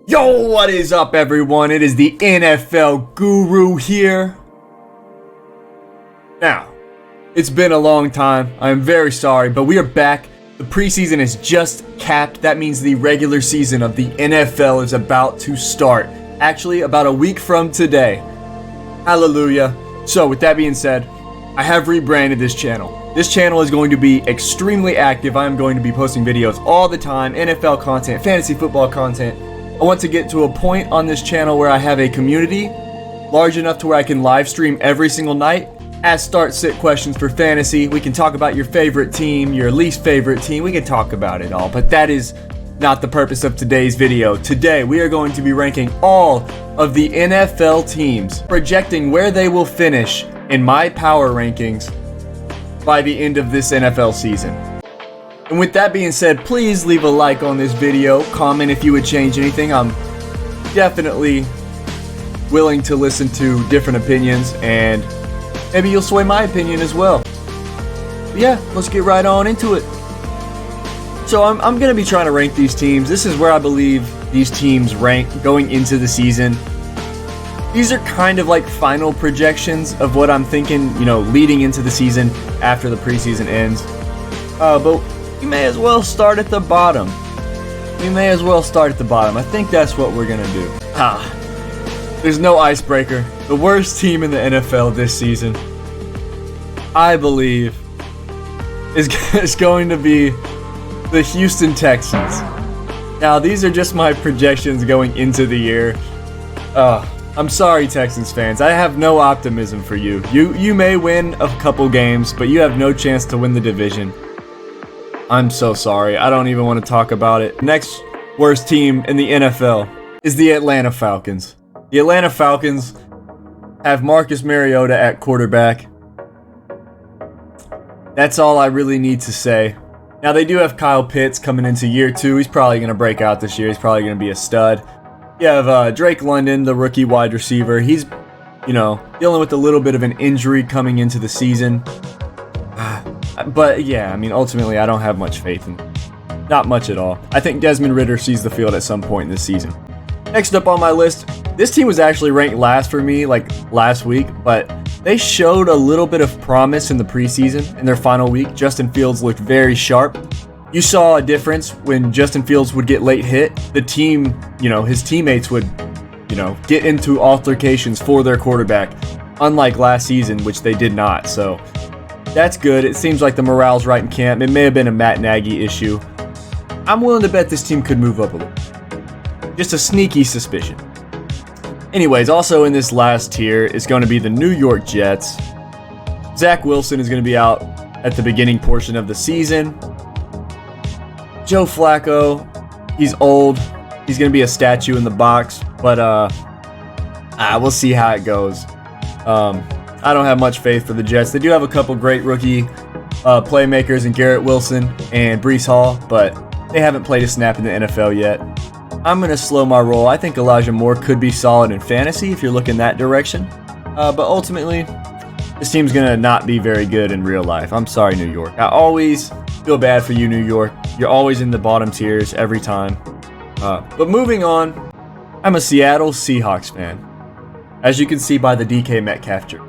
Yo, what is up, everyone? It is the NFL Guru here. Now, it's been a long time. I'm very sorry, but we are back. The preseason is just capped. That means the regular season of the NFL is about to start. Actually, about a week from today. Hallelujah. So, with that being said, I have rebranded this channel. This channel is going to be extremely active. I am going to be posting videos all the time, NFL content, fantasy football content. I want to get to a point on this channel where I have a community large enough to where I can live stream every single night. Ask start-sit questions for fantasy. We can talk about your favorite team, your least favorite team. We can talk about it all, but that is not the purpose of today's video. Today, we are going to be ranking all of the NFL teams, projecting where they will finish in my power rankings by the end of this NFL season. And with that being said, please leave a like on this video, comment if you would change anything. I'm definitely willing to listen to different opinions, and maybe you'll sway my opinion as well. But yeah, let's get right on into it. So I'm going to be trying to rank these teams. This is where I believe these teams rank going into the season. These are kind of like final projections of what I'm thinking, leading into the season after the preseason ends. But we may as well start at the bottom. I think that's what we're going to do. There's no icebreaker. The worst team in the NFL this season, I believe, is going to be the Houston Texans. Now, these are just my projections going into the year. I'm sorry, Texans fans. I have no optimism for you. You may win a couple games, but you have no chance to win the division. I'm so sorry. I don't even want to talk about it. Next worst team in the NFL is the Atlanta Falcons. The Atlanta Falcons have Marcus Mariota at quarterback. That's all I really need to say. Now, they do have Kyle Pitts coming into year 2. He's probably going to break out this year. He's probably going to be a stud. You have Drake London, the rookie wide receiver. He's, dealing with a little bit of an injury coming into the season. But, yeah, ultimately, I don't have much faith in him. Not much at all. I think Desmond Ridder sees the field at some point in this season. Next up on my list, this team was actually ranked last for me, last week, but they showed a little bit of promise in the preseason. In their final week, Justin Fields looked very sharp. You saw a difference when Justin Fields would get late hit. The team, his teammates would, get into altercations for their quarterback, unlike last season, which they did not. So that's good. It seems like the morale's right in camp. It may have been a Matt Nagy issue. I'm willing to bet this team could move up a little. Just a sneaky suspicion. Anyways, also in this last tier is going to be the New York Jets. Zach Wilson is going to be out at the beginning portion of the season. Joe Flacco, he's old. He's going to be a statue in the box, but we'll see how it goes. I don't have much faith for the Jets. They do have a couple great rookie playmakers in Garrett Wilson and Breece Hall, but they haven't played a snap in the NFL yet. I'm going to slow my roll. I think Elijah Moore could be solid in fantasy if you're looking that direction. But ultimately, this team's going to not be very good in real life. I'm sorry, New York. I always feel bad for you, New York. You're always in the bottom tiers every time. But moving on, I'm a Seattle Seahawks fan, as you can see by the DK Metcalf jersey.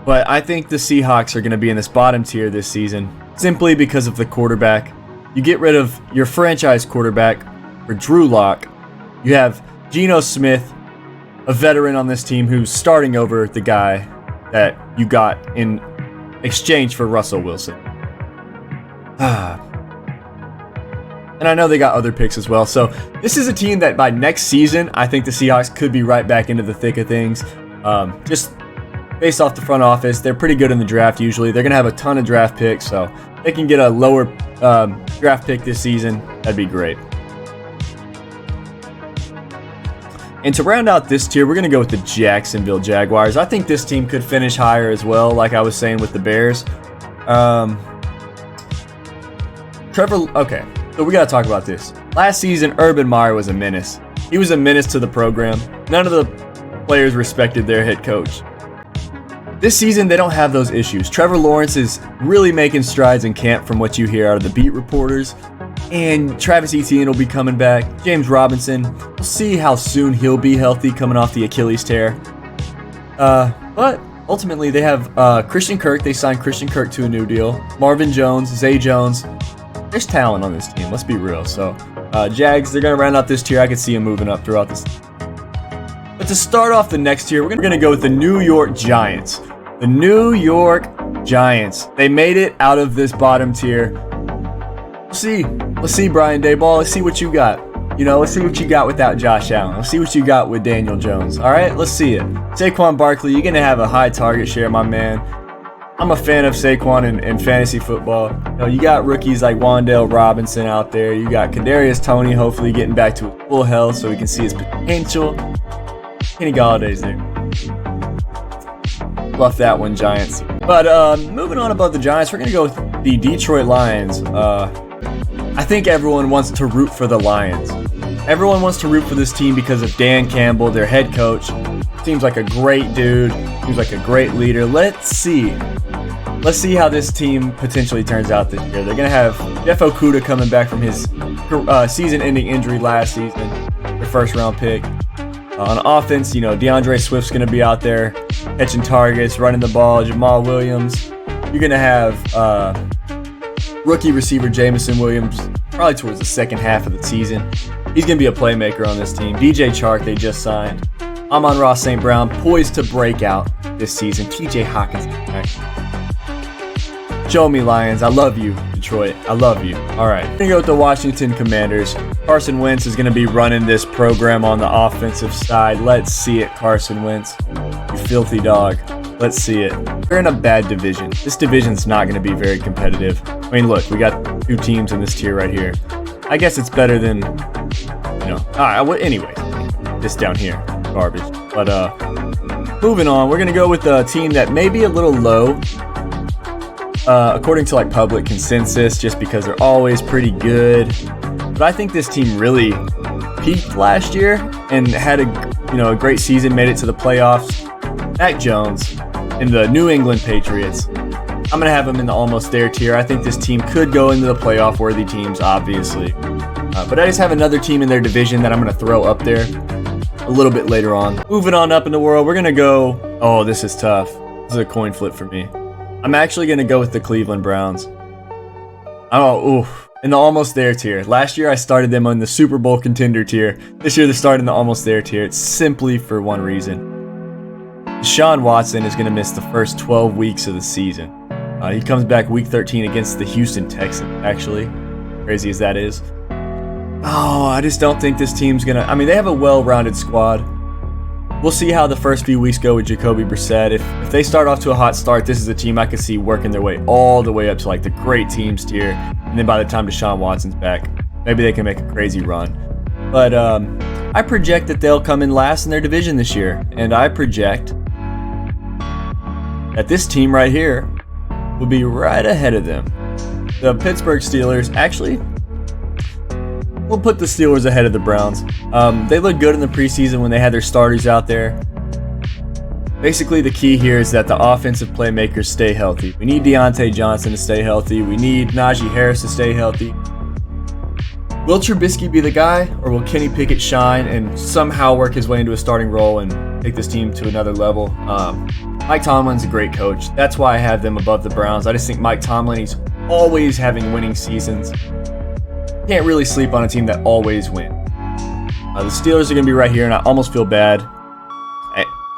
But I think the Seahawks are going to be in this bottom tier this season simply because of the quarterback. You get rid of your franchise quarterback for Drew Lock. You have Geno Smith, a veteran on this team who's starting over the guy that you got in exchange for Russell Wilson. And I know they got other picks as well. So this is a team that by next season, I think the Seahawks could be right back into the thick of things. Just based off the front office, they're pretty good in the draft usually. They're going to have a ton of draft picks, so they can get a lower draft pick this season. That'd be great. And to round out this tier, we're going to go with the Jacksonville Jaguars. I think this team could finish higher as well, like I was saying with the Bears. Okay, so we got to talk about this. Last season, Urban Meyer was a menace. He was a menace to the program. None of the players respected their head coach. This season, they don't have those issues. Trevor Lawrence is really making strides in camp from what you hear out of the beat reporters. And Travis Etienne will be coming back. James Robinson, we'll see how soon he'll be healthy coming off the Achilles tear. But ultimately, they have Christian Kirk. They signed Christian Kirk to a new deal. Marvin Jones, Zay Jones. There's talent on this team, let's be real. So, Jags, they're going to round out this tier. I could see them moving up throughout this. But to start off the next tier, we're going to go with the New York Giants. The New York Giants. They made it out of this bottom tier. Let's see, Brian Daboll. Let's see what you got. Let's see what you got without Josh Allen. Let's see what you got with Daniel Jones. All right, let's see it. Saquon Barkley, you're going to have a high target share, my man. I'm a fan of Saquon in fantasy football. You got rookies like Wan'Dale Robinson out there. You got Kadarius Toney hopefully getting back to full health so we can see his potential. Kenny Galladay's there. Bluff that one, Giants. But moving on above the Giants, we're going to go with the Detroit Lions. I think everyone wants to root for the Lions. Everyone wants to root for this team because of Dan Campbell, their head coach. Seems like a great dude. Seems like a great leader. Let's see how this team potentially turns out this year. They're going to have Jeff Okudah coming back from his season-ending injury last season, their first-round pick. On offense, DeAndre Swift's going to be out there catching targets, running the ball. Jamal Williams. You're going to have rookie receiver Jameson Williams probably towards the second half of the season. He's going to be a playmaker on this team. DJ Chark, they just signed. Amon-Ra St. Brown, poised to break out this season. TJ Hawkins. Show me, Lions. I love you, Detroit. I love you. All right. We're going to go with the Washington Commanders. Carson Wentz is going to be running this program on the offensive side. Let's see it, Carson Wentz. You filthy dog. Let's see it. We're in a bad division. This division's not going to be very competitive. I mean, look, we got two teams in this tier right here. I guess it's better than, anyway, this down here, garbage. But moving on, we're going to go with a team that may be a little low, according to like public consensus, just because they're always pretty good. But I think this team really peaked last year and had a great season, made it to the playoffs. Mac Jones and the New England Patriots. I'm going to have them in the almost there tier. I think this team could go into the playoff worthy teams, obviously. But I just have another team in their division that I'm going to throw up there a little bit later on. Moving on up in the world, we're going to go... Oh, this is tough. This is a coin flip for me. I'm actually going to go with the Cleveland Browns. In the almost there tier. Last year I started them on the Super Bowl contender tier. This year they're starting the almost there tier. It's simply for one reason. Deshaun Watson is going to miss the first 12 weeks of the season. He comes back week 13 against the Houston Texans, actually. Crazy as that is. I just don't think this team's going to... they have a well-rounded squad. We'll see how the first few weeks go with Jacoby Brissett. If they start off to a hot start, this is a team I could see working their way all the way up to like the great teams tier. And then by the time Deshaun Watson's back, maybe they can make a crazy run. But I project that they'll come in last in their division this year. And I project that this team right here will be right ahead of them. The Pittsburgh Steelers, actually, we'll put the Steelers ahead of the Browns. They looked good in the preseason when they had their starters out there. Basically, the key here is that the offensive playmakers stay healthy. We need Deontay Johnson to stay healthy. We need Najee Harris to stay healthy. Will Trubisky be the guy, or will Kenny Pickett shine and somehow work his way into a starting role and take this team to another level? Mike Tomlin's a great coach. That's why I have them above the Browns. I just think Mike Tomlin, he's always having winning seasons. Can't really sleep on a team that always wins. The Steelers are going to be right here, and I almost feel bad.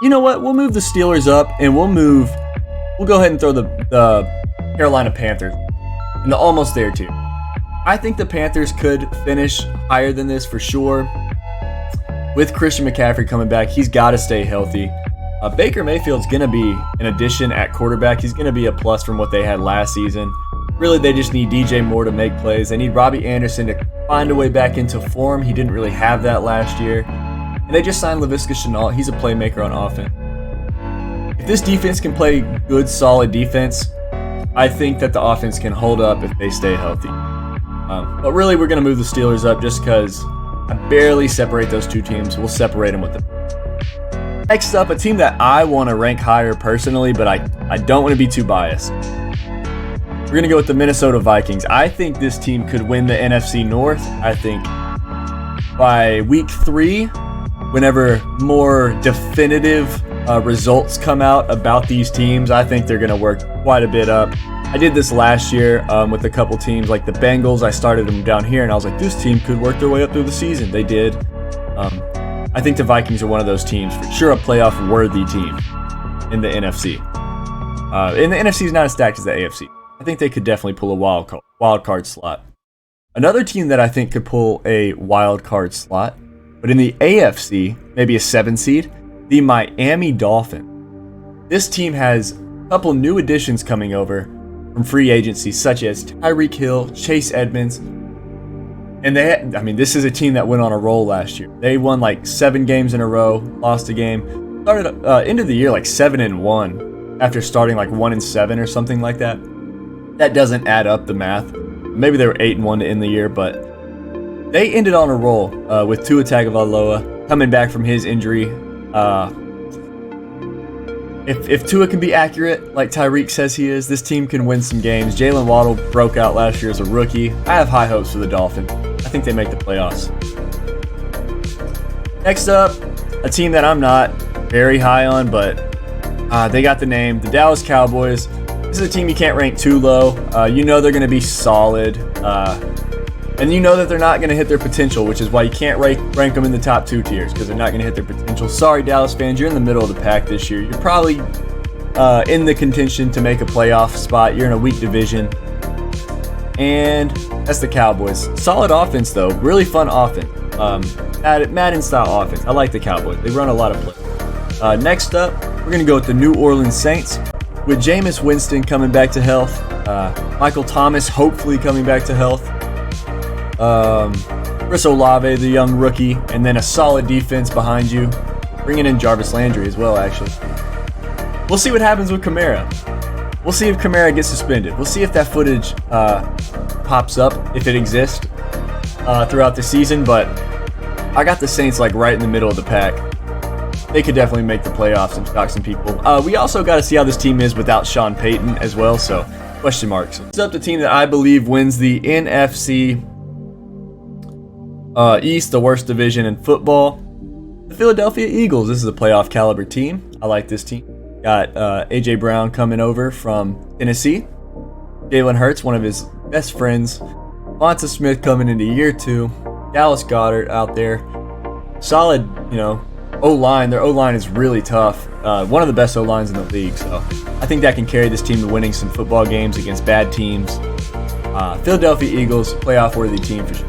You know what? We'll move the Steelers up, and we'll go ahead and throw the Carolina Panthers in the almost there too. I think the Panthers could finish higher than this for sure. With Christian McCaffrey coming back, he's got to stay healthy. Baker Mayfield's going to be an addition at quarterback. He's going to be a plus from what they had last season. Really, they just need DJ Moore to make plays. They need Robbie Anderson to find a way back into form. He didn't really have that last year. And they just signed Laviska Shenault. He's a playmaker on offense. If this defense can play good, solid defense, I think that the offense can hold up if they stay healthy. But really, we're going to move the Steelers up just because I barely separate those two teams. We'll separate them with them. Next up, a team that I want to rank higher personally, but I don't want to be too biased. We're going to go with the Minnesota Vikings. I think this team could win the NFC North. I think by week 3, whenever more definitive results come out about these teams, I think they're going to work quite a bit up. I did this last year with a couple teams like the Bengals. I started them down here, and I was like, this team could work their way up through the season. They did. I think the Vikings are one of those teams, for sure a playoff-worthy team in the NFC. And the NFC is not as stacked as the AFC. I think they could definitely pull a wild card slot. Another team that I think could pull a wild card slot, but in the AFC, maybe a 7 seed, the Miami Dolphins. This team has a couple new additions coming over from free agency, such as Tyreek Hill, Chase Edmonds, and this is a team that went on a roll last year. They won like 7 games in a row, lost a game, started into the year like 7-1 after starting like 1-7 or something like that. That doesn't add up the math. Maybe they were 8-1 to end the year, but they ended on a roll with Tua Tagovailoa coming back from his injury. If Tua can be accurate, like Tyreek says he is, this team can win some games. Jalen Waddle broke out last year as a rookie. I have high hopes for the Dolphins. I think they make the playoffs. Next up, a team that I'm not very high on, but they got the name, the Dallas Cowboys. This is a team you can't rank too low. You know they're going to be solid. And you know that they're not going to hit their potential, which is why you can't rank them in the top 2 tiers, because they're not going to hit their potential. Sorry, Dallas fans, you're in the middle of the pack this year. You're probably in the contention to make a playoff spot. You're in a weak division. And that's the Cowboys. Solid offense, though. Really fun offense. Madden-style offense. I like the Cowboys. They run a lot of plays. Next up, we're going to go with the New Orleans Saints. With Jameis Winston coming back to health, Michael Thomas hopefully coming back to health, Chris Olave, the young rookie, and then a solid defense behind you, bringing in Jarvis Landry as well, actually. We'll see what happens with Kamara. We'll see if Kamara gets suspended. We'll see if that footage pops up, if it exists, throughout the season, but I got the Saints like right in the middle of the pack. They could definitely make the playoffs and shock some people. We also got to see how this team is without Sean Payton as well, so question marks. Next up, the team that I believe wins the NFC East, the worst division in football, the Philadelphia Eagles. This is a playoff caliber team. I like this team. Got A.J. Brown coming over from Tennessee. Jalen Hurts, one of his best friends. Devonta Smith coming into year 2. Dallas Goedert out there. Solid, O-line. Their O-line is really tough. One of the best O-lines in the league. So I think that can carry this team to winning some football games against bad teams. Philadelphia Eagles, playoff-worthy team for sure.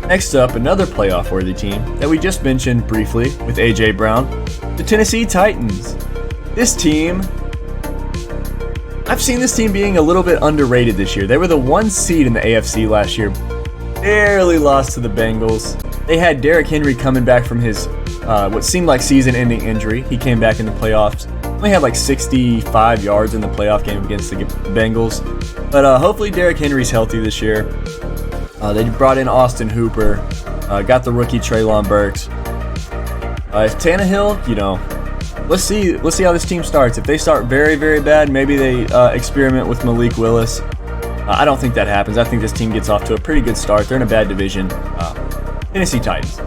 Next up, another playoff-worthy team that we just mentioned briefly with A.J. Brown, the Tennessee Titans. This team, I've seen this team being a little bit underrated this year. They were the 1 seed in the AFC last year. Barely lost to the Bengals. They had Derrick Henry coming back from his what seemed like season-ending injury. He came back in the playoffs. Only had like 65 yards in the playoff game against the Bengals. But hopefully Derrick Henry's healthy this year. They brought in Austin Hooper. Got the rookie Treylon Burks. If Tannehill, let's see how this team starts. If they start very, very bad, maybe they experiment with Malik Willis. I don't think that happens. I think this team gets off to a pretty good start. They're in a bad division. Tennessee Titans.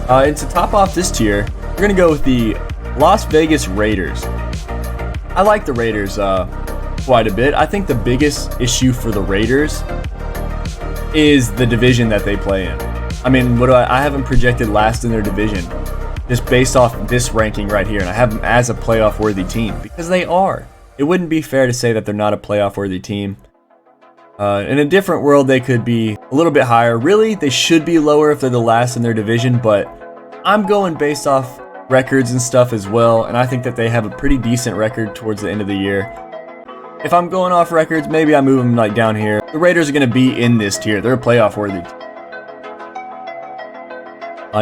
And to top off this tier, we're going to go with the Las Vegas Raiders. I like the Raiders quite a bit. I think the biggest issue for the Raiders is the division that they play in. I mean, I have them projected last in their division just based off this ranking right here, and I have them as a playoff-worthy team because they are. It wouldn't be fair to say that they're not a playoff-worthy team. In a different world, they could be a little bit higher. Really, they should be lower if they're the last in their division, but I'm going based off records and stuff as well, and I think that they have a pretty decent record towards the end of the year. If I'm going off records, maybe I move them like down here. The Raiders are going to be in this tier. They're a playoff-worthy team.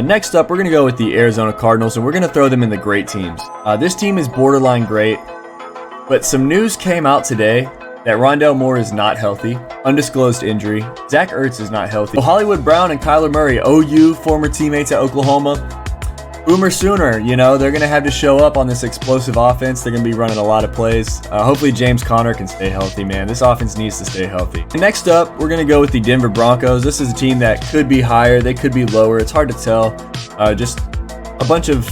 Next up, we're going to go with the Arizona Cardinals, and we're going to throw them in the great teams. This team is borderline great, but some news came out today that Rondale Moore is not healthy. Undisclosed injury. Zach Ertz is not healthy. Hollywood Brown and Kyler Murray, OU, former teammates at Oklahoma. Boomer Sooner, you know, they're going to have to show up on this explosive offense. They're going to be running a lot of plays. Hopefully James Conner can stay healthy, man. This offense needs to stay healthy. And next up, we're going to go with the Denver Broncos. This is a team that could be higher. They could be lower. It's hard to tell. Just a bunch of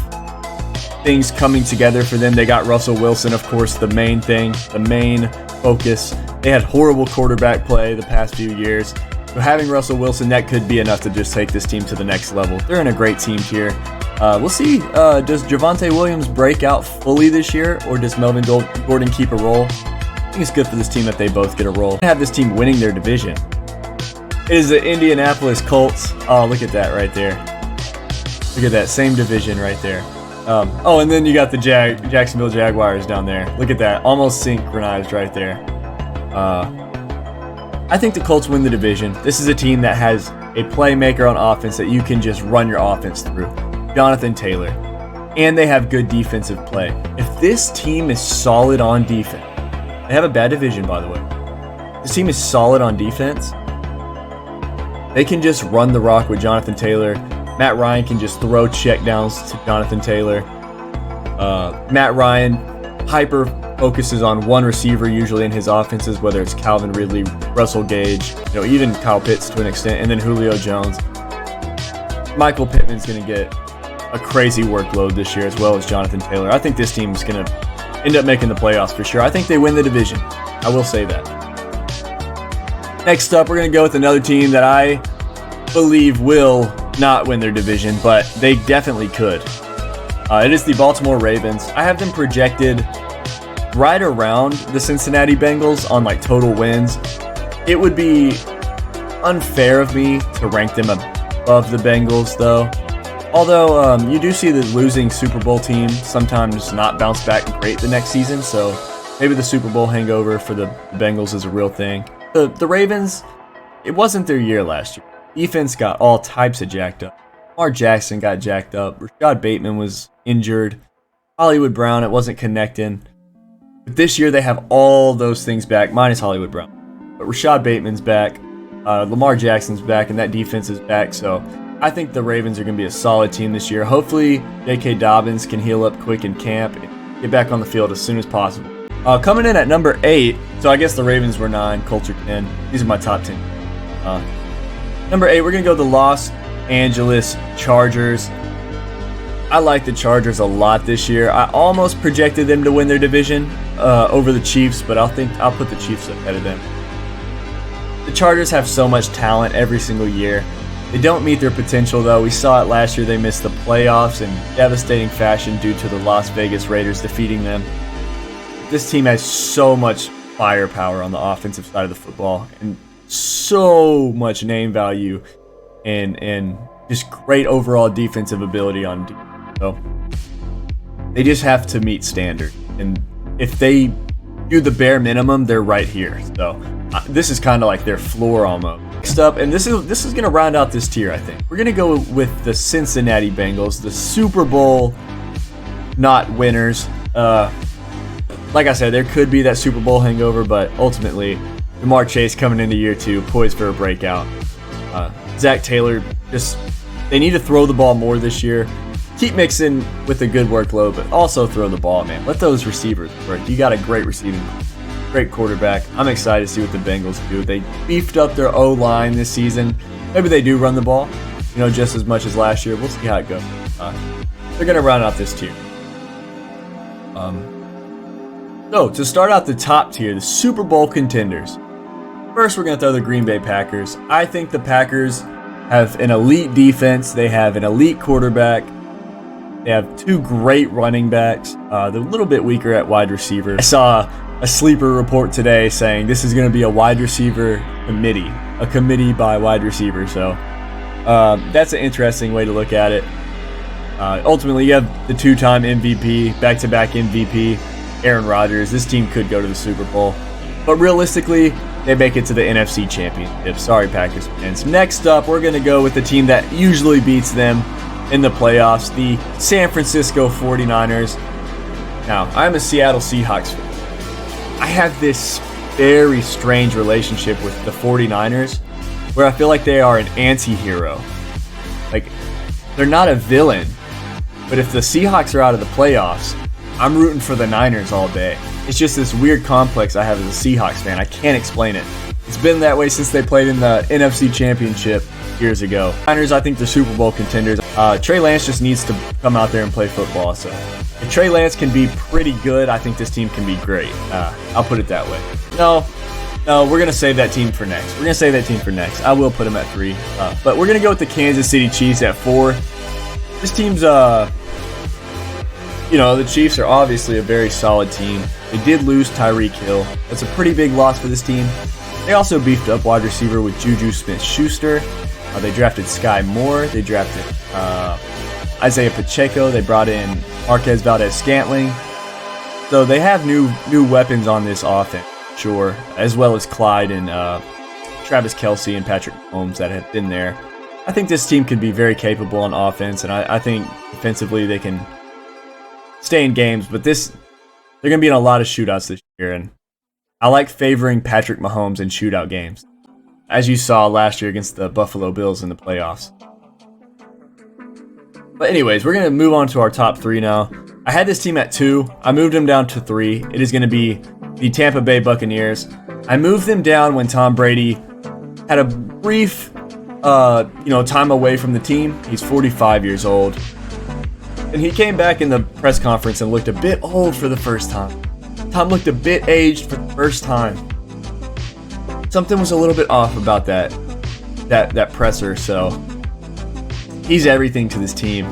things coming together for them. They got Russell Wilson, of course, the main thing, the main focus. They had horrible quarterback play the past few years. So having Russell Wilson, that could be enough to just take this team to the next level. They're in a great team here. We'll see, does Javonte Williams break out fully this year, or does Melvin Gordon keep a role? I think it's good for this team that they both get a role. Have this team winning their division. It is the Indianapolis Colts. Oh, look at that right there. Look at that, same division right there. Oh, and then you got the Jacksonville Jaguars down there. Look at that, almost synchronized right there. I think the Colts win the division. This is a team that has a playmaker on offense that you can just run your offense through. Jonathan Taylor. And they have good defensive play. If this team is solid on defense, they have a bad division, by the way. This team is solid on defense. They can just run the rock with Jonathan Taylor. Matt Ryan can just throw checkdowns to Jonathan Taylor. Matt Ryan hyper focuses on one receiver usually in his offenses, whether it's Calvin Ridley, Russell Gage, you know, even Kyle Pitts to an extent, and then Julio Jones. Michael Pittman's going to get a crazy workload this year, as well as Jonathan Taylor. I think this team is going to end up making the playoffs for sure. I think they win the division. I will say that. Next up, we're going to go with another team that I believe will not win their division, but they definitely could. It is the Baltimore Ravens. I have them projected right around the Cincinnati Bengals on like total wins. It would be unfair of me to rank them above the Bengals, though. Although you do see the losing Super Bowl team sometimes not bounce back great the next season, so maybe the Super Bowl hangover for the Bengals is a real thing. The Ravens, it wasn't their year last year. Defense got all types of jacked up. Lamar Jackson got jacked up. Rashad Bateman was injured. Hollywood Brown, it wasn't connecting. But this year they have all those things back, minus Hollywood Brown. But Rashad Bateman's back. Lamar Jackson's back, and that defense is back, so I think the Ravens are going to be a solid team this year. Hopefully, J.K. Dobbins can heal up quick in camp and get back on the field as soon as possible. Coming in at number 8, so I guess the Ravens were 9, Colts are 10. These are my top 10. Number 8, we're going to go the Los Angeles Chargers. I like the Chargers a lot this year. I almost projected them to win their division over the Chiefs, but I'll put the Chiefs ahead of them. The Chargers have so much talent every single year. They don't meet their potential, though. We saw it last year. They missed the playoffs in devastating fashion due to the Las Vegas Raiders defeating them. This team has so much firepower on the offensive side of the football and so much name value and just great overall defensive ability on defense. So they just have to meet standard. And if they do the bare minimum, they're right here. So this is kind of like their floor almost. Next up, and this is going to round out this tier, I think. We're going to go with the Cincinnati Bengals, the Super Bowl not winners. Like I said, there could be that Super Bowl hangover, but ultimately, Jamar Chase coming into year 2, poised for a breakout. Zach Taylor, they need to throw the ball more this year. Keep mixing with a good workload, but also throw the ball, man. Let those receivers work. You got a great great quarterback. I'm excited to see what the Bengals do. They beefed up their O-line this season. Maybe they do run the ball, just as much as last year. We'll see how it goes. They're going to round out this tier. So, to start out the top tier, the Super Bowl contenders. First, we're going to throw the Green Bay Packers. I think the Packers have an elite defense. They have an elite quarterback. They have 2 great running backs. They're a little bit weaker at wide receiver. I saw a sleeper report today saying this is going to be a wide receiver committee. A committee by wide receiver. So that's an interesting way to look at it. Ultimately, you have the 2-time MVP, back-to-back MVP, Aaron Rodgers. This team could go to the Super Bowl. But realistically, they make it to the NFC Championship. Sorry, Packers fans. Next up, we're going to go with the team that usually beats them in the playoffs, the San Francisco 49ers. Now, I'm a Seattle Seahawks fan. I have this very strange relationship with the 49ers where I feel like they are an anti-hero. Like, they're not a villain, But if the Seahawks are out of the playoffs, I'm rooting for the Niners all day. It's just this weird complex I have as a Seahawks fan. I can't explain it. It's been that way since they played in the NFC Championship years ago. Niners, I think they're Super Bowl contenders. Trey Lance just needs to come out there and play football. So if Trey Lance can be pretty good, I think this team can be great. I'll put it that way. No, we're going to save that team for next. I will put them at 3. But we're going to go with the Kansas City Chiefs at 4. This team's, the Chiefs are obviously a very solid team. They did lose Tyreek Hill. That's a pretty big loss for this team. They also beefed up wide receiver with Juju Smith-Schuster. They drafted Sky Moore. They drafted Isaiah Pacheco. They brought in Marquez Valdez-Scantling. So they have new weapons on this offense, sure, as well as Clyde and Travis Kelce and Patrick Mahomes that have been there. I think this team can be very capable on offense, and I think defensively they can stay in games, but they're going to be in a lot of shootouts this year, and I like favoring Patrick Mahomes in shootout games, as you saw last year against the Buffalo Bills in the playoffs. But anyways, we're going to move on to our top 3 now. I had this team at 2. I moved them down to 3. It is going to be the Tampa Bay Buccaneers. I moved them down when Tom Brady had a brief time away from the team. He's 45 years old. And he came back in the press conference and looked a bit old for the first time. Tom looked a bit aged for the first time. Something was a little bit off about that presser, so he's everything to this team.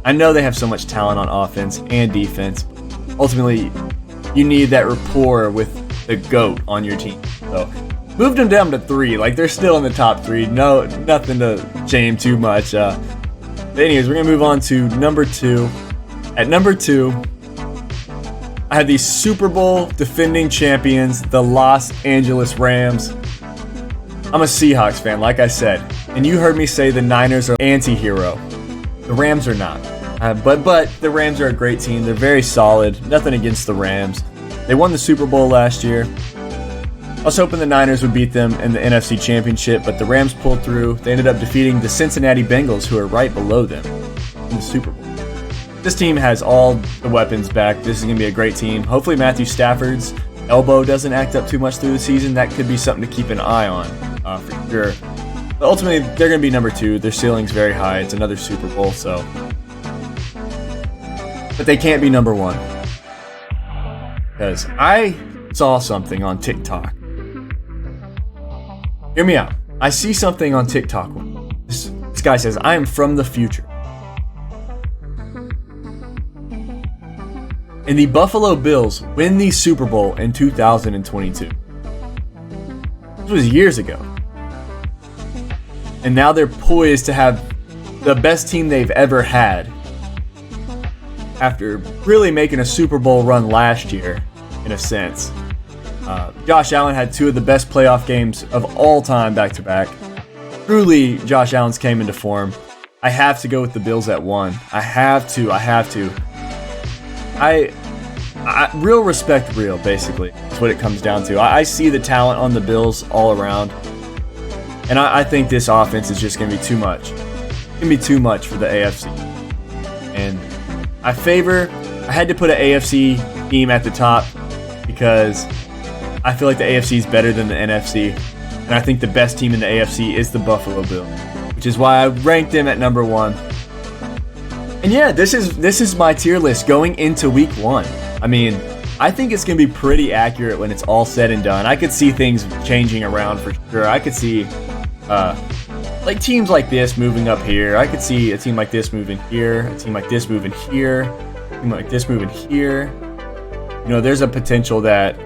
I know they have so much talent on offense and defense. Ultimately, you need that rapport with the GOAT on your team. So moved them down to 3. Like, they're still in the top 3. No, nothing to shame too much. But anyways, we're going to move on to number 2. At number 2, I had the Super Bowl defending champions, the Los Angeles Rams. I'm a Seahawks fan, like I said. And you heard me say the Niners are anti-hero. The Rams are not. But the Rams are a great team. They're very solid. Nothing against the Rams. They won the Super Bowl last year. I was hoping the Niners would beat them in the NFC Championship, but the Rams pulled through. They ended up defeating the Cincinnati Bengals, who are right below them in the Super Bowl. This team has all the weapons back. This is going to be a great team. Hopefully Matthew Stafford's elbow doesn't act up too much through the season. That could be something to keep an eye on for sure. But ultimately, they're going to be number 2. Their ceiling's very high. It's another Super Bowl, so. But they can't be number 1. Because I saw something on TikTok. Hear me out. I see something on TikTok. This guy says, I am from the future. And the Buffalo Bills win the Super Bowl in 2022. This was years ago. And now they're poised to have the best team they've ever had. After really making a Super Bowl run last year, in a sense. Josh Allen had 2 of the best playoff games of all time back-to-back. Truly, Josh Allen's came into form. I have to go with the Bills at 1. I have to. Real respect real, basically. That's what it comes down to. I see the talent on the Bills all around. And I think this offense is just going to be too much. It's going to be too much for the AFC. And I had to put an AFC team at the top because I feel like the AFC is better than the NFC. And I think the best team in the AFC is the Buffalo Bills, which is why I ranked them at number 1. And yeah, this is my tier list going into week 1. I mean, I think it's going to be pretty accurate when it's all said and done. I could see things changing around for sure. I could see like teams like this moving up here. I could see a team like this moving here, a team like this moving here, a team like this moving here. There's a potential that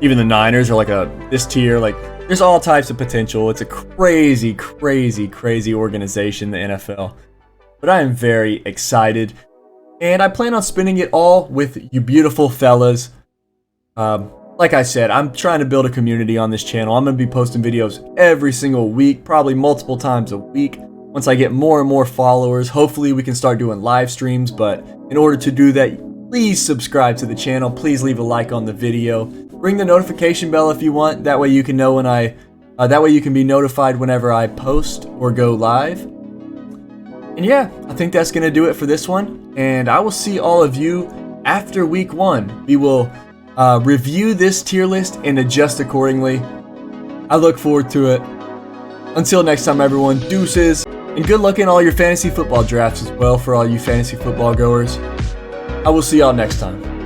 even the Niners are like this tier. Like, there's all types of potential. It's a crazy, crazy, crazy organization, the NFL. But I am very excited. And I plan on spending it all with you beautiful fellas. Like I said, I'm trying to build a community on this channel. I'm going to be posting videos every single week, probably multiple times a week. Once I get more and more followers, hopefully we can start doing live streams. But in order to do that, please subscribe to the channel. Please leave a like on the video. Ring the notification bell if you want. That way you can know that way you can be notified whenever I post or go live. And yeah, I think that's going to do it for this one. And I will see all of you after week 1. We will review this tier list and adjust accordingly. I look forward to it. Until next time, everyone, deuces. And good luck in all your fantasy football drafts as well for all you fantasy football goers. I will see y'all next time.